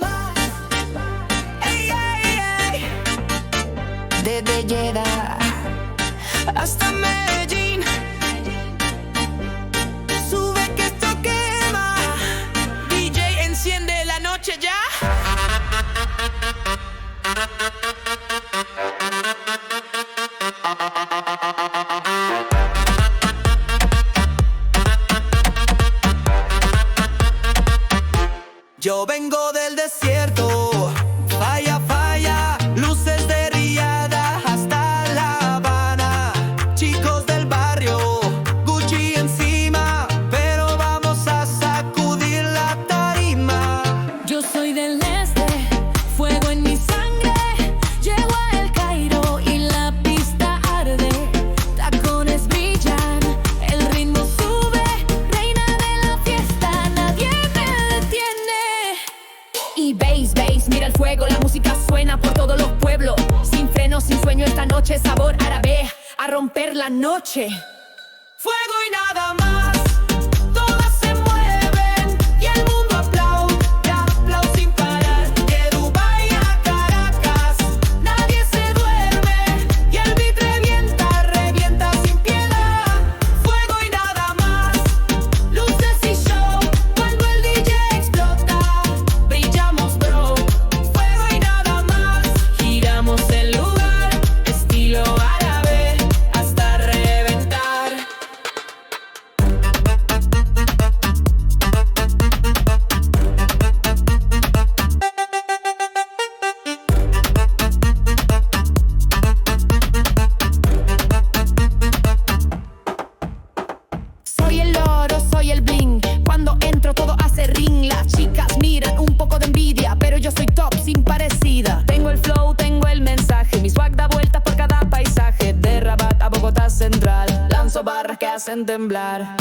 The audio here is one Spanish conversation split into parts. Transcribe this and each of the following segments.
nada más. Ey, ey, ey. Desde Jeddah hasta Medellín, sube que esto quema. DJ, enciende la noche ya. Yo vengo del desierto, falla, falla, luces de Riada hasta La Habana. Chicos del barrio, Gucci encima, pero vamos a sacudir la tarima. Yo soy del este, fuego en mi sangre. Llego a El Cairo y la pista arde. Tacones brillan, el ritmo sube. Reina de la fiesta, nadie me detiene. Y bass, bass, mira el fuego, la música suena por todos los pueblos. Sin freno, sin sueño, esta noche sabor árabe, a romper la noche. Fuego y nada más, todas se mueven y el mundo aplaude, aplaude sin parar. De Dubái a Caracas, nadie se duerme y el beat revienta, revienta sin piedad. Fuego y nada más, luces y show, cuando el DJ explota, brillamos bro. Fuego y nada más, giramos el lugar, estilo árabe, hasta reventar. Soy el oro, soy el bling. Cuando entro todo hace ring. Las chicas miran un poco de envidia, pero yo soy top sin parecida. Tengo el flow, tengo el mensaje. Mi swag da vueltas por cada paisaje. De Rabat a Bogotá Central, lanzo barras que hacen temblar.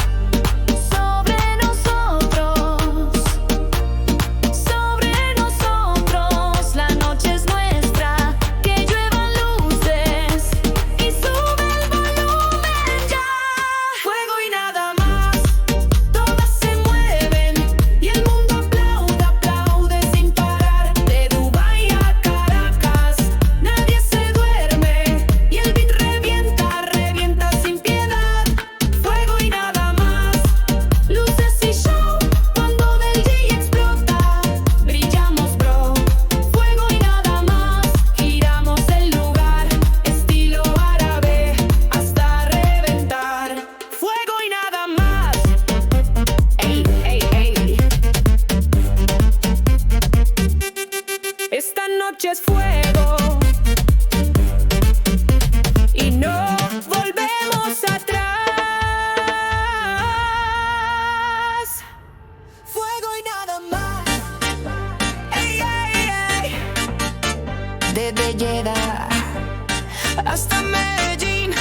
Sobre nosotros, la noche es nuestra. Que lluevan luces y sube el volumen ya. Fuego y nada más, todas se mueven y el mundo aplaude, aplaude sin parar. De Dubái a Caracas, nadie se duerme y el beat revienta, revienta sin piedad. Fuego y nada más, luces y show, cuando del DJ explota, brillamos bro. Fuego y nada más, giramos el lugar, estilo árabe, hasta reventar. Fuego y nada más. Ey, ey, ey. Esta noche es fuego y no volvemos atrás. Fuego y nada más. Ey, ey, ey. Desde Jeddah hasta Medellín,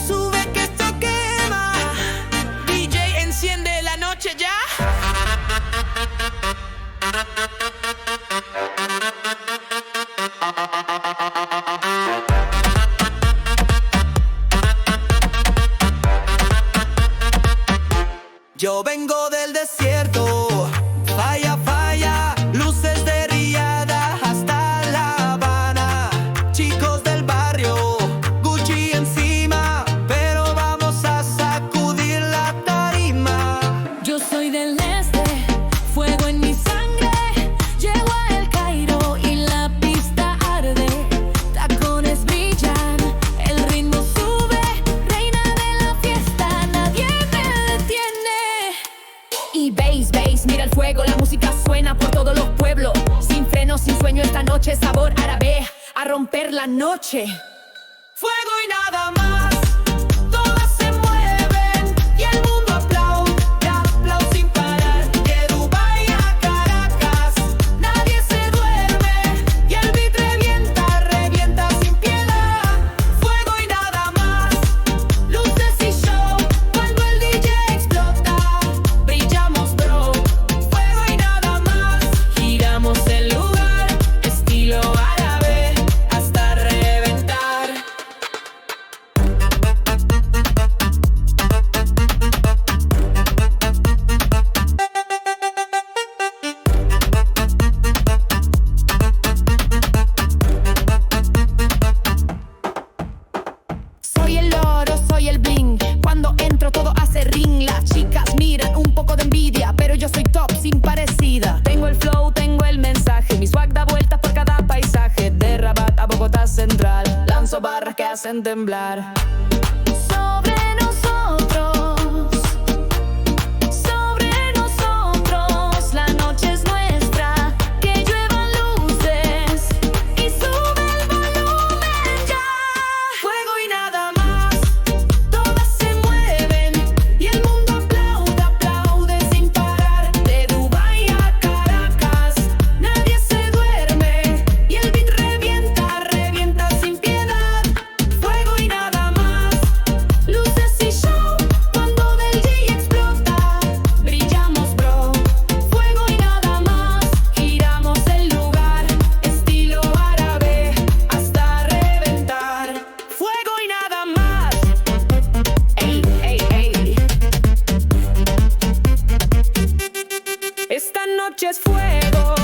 sube que esto quema. DJ, enciende la noche ya. Yo vengo del desierto, falla, falla, luces de Riada hasta La Habana. Chicos del barrio, Gucci encima, pero vamos a sacudir la tarima. Yo soy del este, fuego en mi sangre. Llego a El Cairo y la pista arde. Tacones brillan, el ritmo sube. Reina de la fiesta, nadie me detiene. Y bass, bass, mira el fuego, la música suena por todos los pueblos. Sin freno, sin sueño, esta noche sabor árabe, a romper la noche. Fuego y nada más, todas se mueven y el mundo aplaude, aplaude sin parar. De Dubái a Caracas, nadie se duerme y el beat revienta, revienta sin piedad. Fuego y nada más, luces y show, cuando el DJ explota, brillamos bro. Fuego y nada más, giramos el lugar, estilo árabe, hasta reventar. adentro todo hace ring. Las chicas miran un poco de envidia, pero yo soy top sin parecida. Tengo el flow, tengo el mensaje, mi swag da vueltas por cada paisaje. De Rabat a Bogotá Central, lanzo barras que hacen temblar. Sobre nosotros, la noche es nuestra. Que lluevan luces y sube el volumen ya. Fuego y nada más, todas se mueven y el mundo aplaude, aplaude sin parar. De Dubái a Caracas, nadie se duerme y el beat revienta, revienta sin piedad. Fuego y nada más, luces y show, cuando del DJ explota, brillamos bro. Fuego y nada más, giramos el lugar, estilo árabe, hasta reventar. Fuego y nada más, ey, ey, ey. Esta noche es fuego.